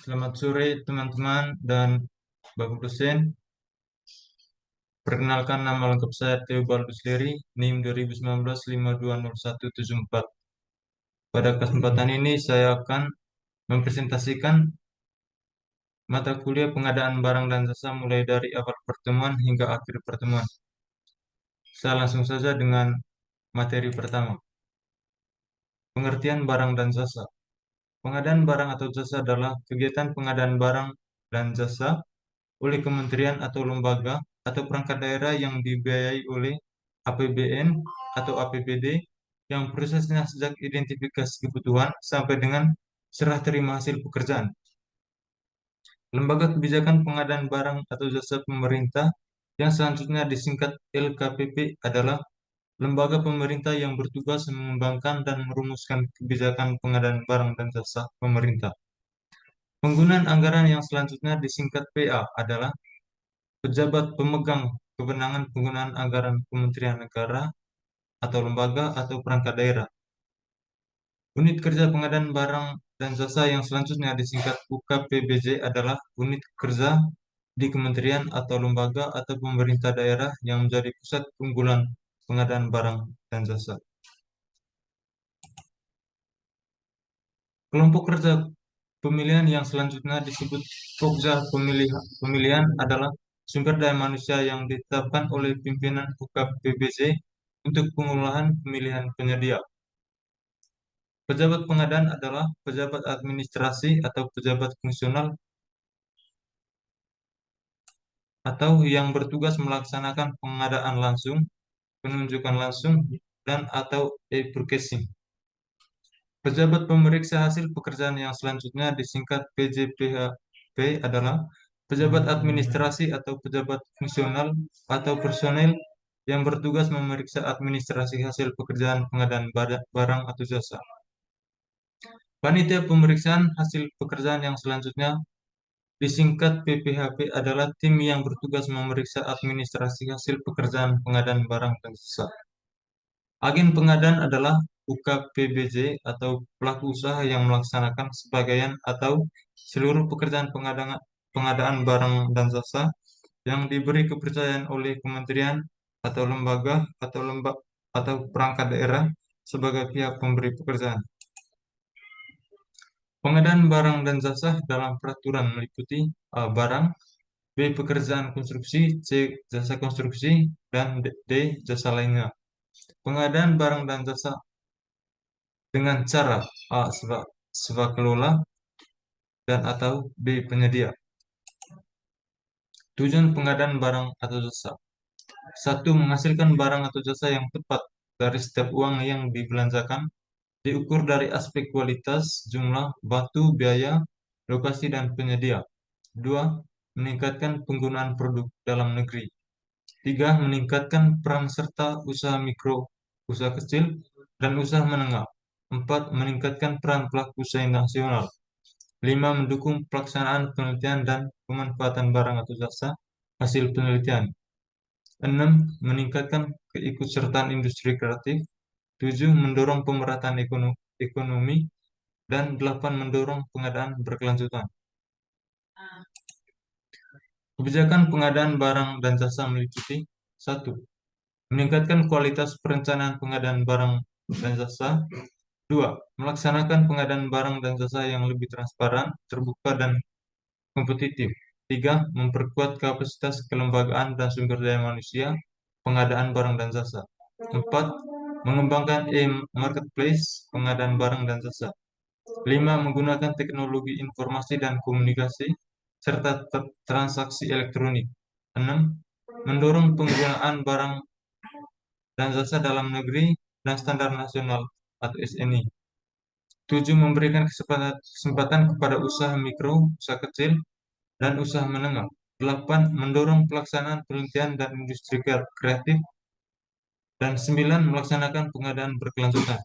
Selamat sore teman-teman dan Bapak dosen. Perkenalkan, nama lengkap saya Theobaldus Leri, NIM 2019 520174. Pada kesempatan ini saya akan mempresentasikan mata kuliah pengadaan barang dan jasa mulai dari awal pertemuan hingga akhir pertemuan. Saya langsung saja dengan materi pertama. Pengertian barang dan jasa. Pengadaan barang atau jasa adalah kegiatan pengadaan barang dan jasa oleh kementerian atau lembaga atau perangkat daerah yang dibiayai oleh APBN atau APBD yang prosesnya sejak identifikasi kebutuhan sampai dengan serah terima hasil pekerjaan. Lembaga kebijakan pengadaan barang atau jasa pemerintah yang selanjutnya disingkat LKPP adalah lembaga pemerintah yang bertugas mengembangkan dan merumuskan kebijakan pengadaan barang dan jasa pemerintah. Penggunaan anggaran yang selanjutnya disingkat PA adalah pejabat pemegang kewenangan penggunaan anggaran Kementerian Negara atau lembaga atau perangkat daerah. Unit kerja pengadaan barang dan jasa yang selanjutnya disingkat UKPBJ adalah unit kerja di kementerian atau lembaga atau pemerintah daerah yang menjadi pusat keunggulan pengadaan barang dan jasa. Kelompok kerja pemilihan yang selanjutnya disebut Pokja pemilihan adalah sumber daya manusia yang ditetapkan oleh pimpinan UKPBJ untuk pengelolaan pemilihan penyedia. Pejabat pengadaan adalah pejabat administrasi atau pejabat fungsional atau yang bertugas melaksanakan pengadaan langsung, penunjukan langsung, dan atau e-purchasing. Pejabat pemeriksa hasil pekerjaan yang selanjutnya disingkat PJPHP adalah pejabat administrasi atau pejabat fungsional atau personel yang bertugas memeriksa administrasi hasil pekerjaan pengadaan barang atau jasa. Panitia pemeriksaan hasil pekerjaan yang selanjutnya disingkat PPHP adalah tim yang bertugas memeriksa administrasi hasil pekerjaan pengadaan barang dan jasa. Agen pengadaan adalah UKPBJ atau pelaku usaha yang melaksanakan sebagian atau seluruh pekerjaan pengadaan barang dan jasa yang diberi kepercayaan oleh kementerian atau lembaga atau perangkat daerah sebagai pihak pemberi pekerjaan. Pengadaan barang dan jasa dalam peraturan meliputi A. Barang, B. Pekerjaan konstruksi, C. Jasa konstruksi, dan D. Jasa lainnya. Pengadaan barang dan jasa dengan cara A. Swakelola dan atau B. Penyedia. Tujuan pengadaan barang atau jasa. 1. Menghasilkan barang atau jasa yang tepat dari setiap uang yang dibelanjakan, diukur dari aspek kualitas, jumlah, batu, biaya, lokasi, dan penyedia. 2. Meningkatkan penggunaan produk dalam negeri. 3. Meningkatkan peran serta usaha mikro, usaha kecil, dan usaha menengah. 4. Meningkatkan peran pelaku usaha nasional. 5. Mendukung pelaksanaan penelitian dan pemanfaatan barang atau jasa hasil penelitian. 6. Meningkatkan keikutsertaan industri kreatif. 7. Mendorong pemerataan ekonomi. Dan 8. Mendorong pengadaan berkelanjutan. Kebijakan pengadaan barang dan jasa meliputi 1. Meningkatkan kualitas perencanaan pengadaan barang dan jasa. 2. Melaksanakan pengadaan barang dan jasa yang lebih transparan, terbuka, dan kompetitif. 3. Memperkuat kapasitas kelembagaan dan sumber daya manusia pengadaan barang dan jasa. 4. Mengembangkan e-marketplace pengadaan barang dan jasa. 5. Menggunakan teknologi informasi dan komunikasi serta transaksi elektronik. 6. Mendorong penggunaan barang dan jasa dalam negeri dan standar nasional atau SNI. 7. Memberikan kesempatan kepada usaha mikro, usaha kecil, dan usaha menengah. 8. Mendorong pelaksanaan penelitian dan industri kreatif. Dan 9. Melaksanakan pengadaan berkelanjutan.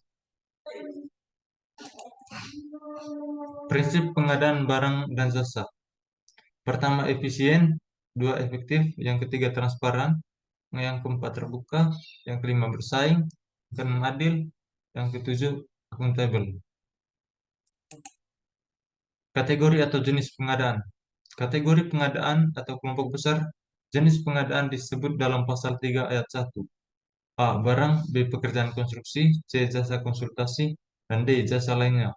Prinsip pengadaan barang dan jasa. Pertama, efisien. 2. Efektif. Yang ketiga, transparan. Yang keempat, terbuka. Yang kelima, bersaing. Yang keenam, adil. Yang ketujuh, akuntabel. Kategori atau jenis pengadaan. Kategori pengadaan atau kelompok besar jenis pengadaan disebut dalam pasal 3 ayat 1. A. Barang. B. Pekerjaan konstruksi. C. Jasa konsultasi. Dan D. Jasa lainnya.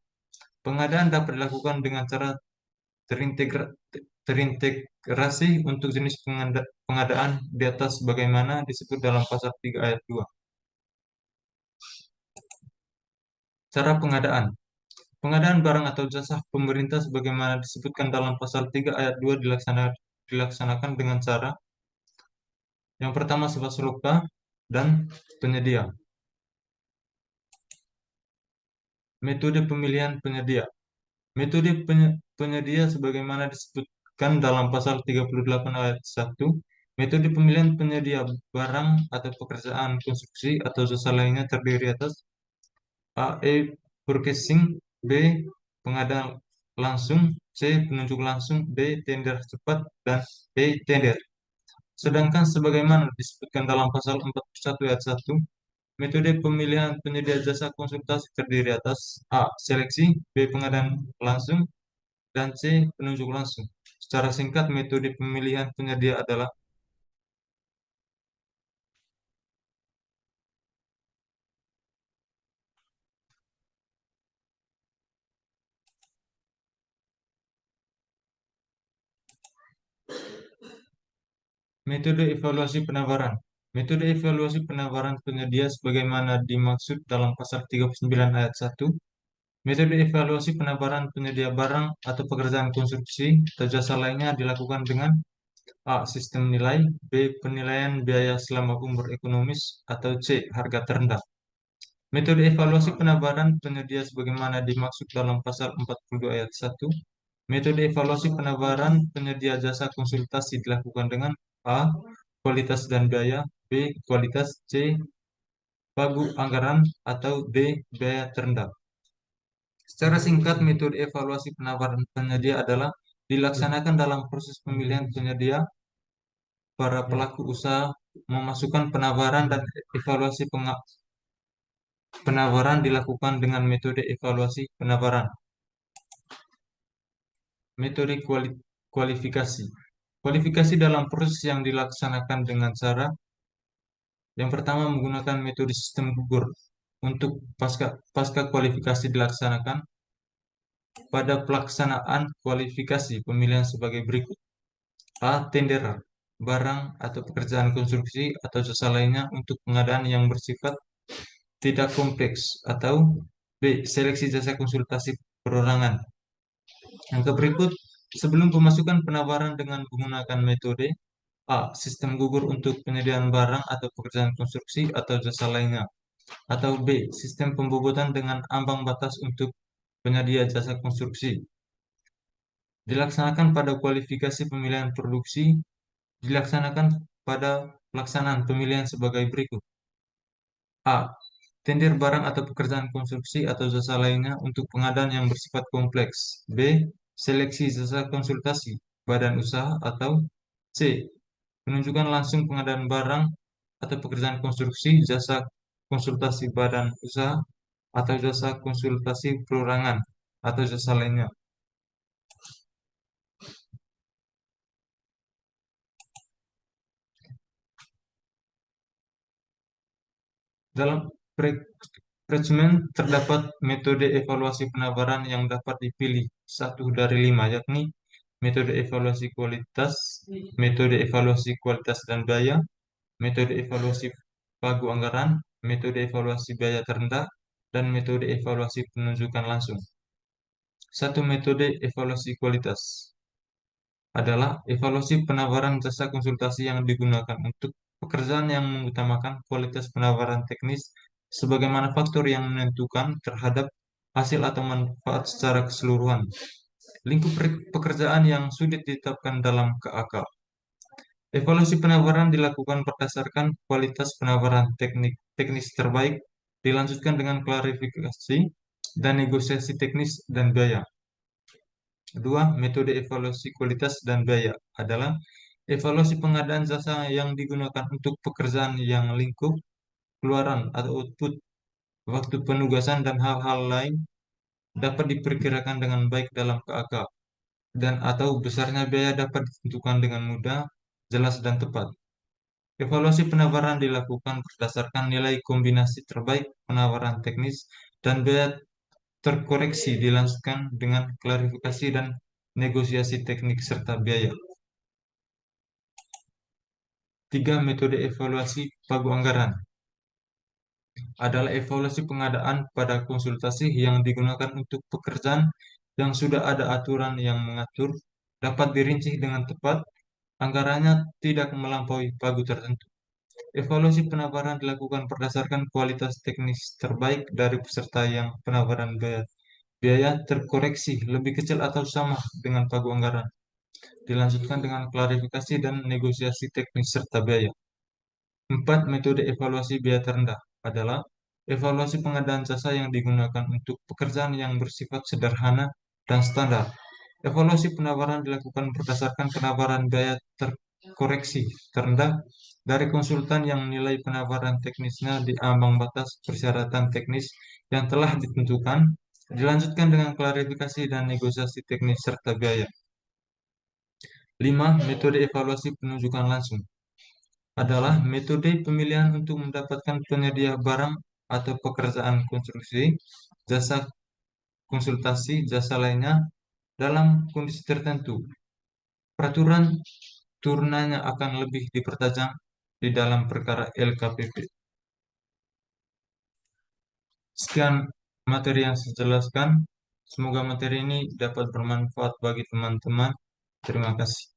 Pengadaan dapat dilakukan dengan cara terintegrasi untuk jenis pengadaan di atas sebagaimana disebut dalam pasal 3 ayat 2. Cara pengadaan. Pengadaan barang atau jasa pemerintah sebagaimana disebutkan dalam pasal 3 ayat 2 dilaksanakan dengan cara yang pertama swasloka dan penyedia. Metode pemilihan penyedia. Metode penyedia sebagaimana disebutkan dalam pasal 38 ayat 1. Metode pemilihan penyedia barang atau pekerjaan konstruksi atau jasa lainnya terdiri atas A. Purchasing. B. Pengadaan langsung. C. Penunjuk langsung. D. Tender cepat. Dan D. Tender. Sedangkan sebagaimana disebutkan dalam pasal 41 ayat 1, metode pemilihan penyedia jasa konsultasi terdiri atas A. Seleksi. B. Pengadaan langsung. Dan C. Penunjuk langsung. Secara singkat, metode pemilihan penyedia adalah metode evaluasi penawaran. Metode evaluasi penawaran penyedia sebagaimana dimaksud dalam pasal 39 ayat 1. Metode evaluasi penawaran penyedia barang atau pekerjaan konstruksi atau jasa lainnya dilakukan dengan A. Sistem nilai. B. Penilaian biaya selama umur ekonomis. Atau C. Harga terendah. Metode evaluasi penawaran penyedia sebagaimana dimaksud dalam pasal 42 ayat 1. Metode evaluasi penawaran penyedia jasa konsultasi dilakukan dengan A. Kualitas dan biaya. B. Kualitas. C. Pagu anggaran. Atau D. Biaya terendah. Secara singkat, metode evaluasi penawaran penyedia adalah dilaksanakan dalam proses pemilihan penyedia. Para pelaku usaha memasukkan penawaran dan evaluasi penawaran dilakukan dengan metode evaluasi penawaran. Metode kualifikasi. Kualifikasi dalam proses yang dilaksanakan dengan cara yang pertama menggunakan metode sistem gugur. Untuk pasca kualifikasi dilaksanakan pada pelaksanaan kualifikasi pemilihan sebagai berikut. A. Tender barang atau pekerjaan konstruksi atau jasa lainnya untuk pengadaan yang bersifat tidak kompleks. Atau B. Seleksi jasa konsultasi perorangan. Yang berikut, sebelum pemasukan penawaran dengan menggunakan metode A. Sistem gugur untuk penyediaan barang atau pekerjaan konstruksi atau jasa lainnya. Atau B. Sistem pembobotan dengan ambang batas untuk penyedia jasa konstruksi. Dilaksanakan pada kualifikasi pemilihan produksi, dilaksanakan pada pelaksanaan pemilihan sebagai berikut. A. Tender barang atau pekerjaan konstruksi atau jasa lainnya untuk pengadaan yang bersifat kompleks. B. Seleksi jasa konsultasi badan usaha. Atau C. Penunjukan langsung pengadaan barang atau pekerjaan konstruksi, jasa konsultasi badan usaha, atau jasa konsultasi perorangan, atau jasa lainnya. Dalam Prejmen terdapat metode evaluasi penawaran yang dapat dipilih satu dari lima, yakni metode evaluasi kualitas, metode evaluasi kualitas dan biaya, metode evaluasi pagu anggaran, metode evaluasi biaya terendah, dan metode evaluasi penunjukan langsung. Satu metode evaluasi kualitas adalah evaluasi penawaran jasa konsultasi yang digunakan untuk pekerjaan yang mengutamakan kualitas penawaran teknis sebagaimana faktor yang menentukan terhadap hasil atau manfaat secara keseluruhan. Lingkup pekerjaan yang sulit ditetapkan dalam KAK. Evaluasi penawaran dilakukan berdasarkan kualitas penawaran teknis terbaik, dilanjutkan dengan klarifikasi dan negosiasi teknis dan biaya. Kedua, metode evaluasi kualitas dan biaya adalah evaluasi pengadaan jasa yang digunakan untuk pekerjaan yang lingkup, keluaran atau output, waktu penugasan, dan hal-hal lain dapat diperkirakan dengan baik dalam KAK, dan atau besarnya biaya dapat ditentukan dengan mudah, jelas, dan tepat. Evaluasi penawaran dilakukan berdasarkan nilai kombinasi terbaik penawaran teknis dan biaya terkoreksi dilanjutkan dengan klarifikasi dan negosiasi teknik serta biaya. 3. Metode evaluasi pagu anggaran adalah evaluasi pengadaan pada konsultasi yang digunakan untuk pekerjaan yang sudah ada aturan yang mengatur, dapat dirinci dengan tepat, anggarannya tidak melampaui pagu tertentu. Evaluasi penawaran dilakukan berdasarkan kualitas teknis terbaik dari peserta yang penawaran biaya terkoreksi lebih kecil atau sama dengan pagu anggaran. Dilanjutkan dengan klarifikasi dan negosiasi teknis serta biaya. 4. Metode evaluasi biaya terendah adalah evaluasi pengadaan jasa yang digunakan untuk pekerjaan yang bersifat sederhana dan standar. Evaluasi penawaran dilakukan berdasarkan penawaran biaya terkoreksi terendah dari konsultan yang nilai penawaran teknisnya di ambang batas persyaratan teknis yang telah ditentukan, dilanjutkan dengan klarifikasi dan negosiasi teknis serta biaya. 5. Metode evaluasi penunjukan langsung adalah metode pemilihan untuk mendapatkan penyedia barang atau pekerjaan konstruksi, jasa konsultasi, jasa lainnya dalam kondisi tertentu. Peraturan turunannya akan lebih dipertajam di dalam perkara LKPP. Sekian materi yang saya jelaskan. Semoga materi ini dapat bermanfaat bagi teman-teman. Terima kasih.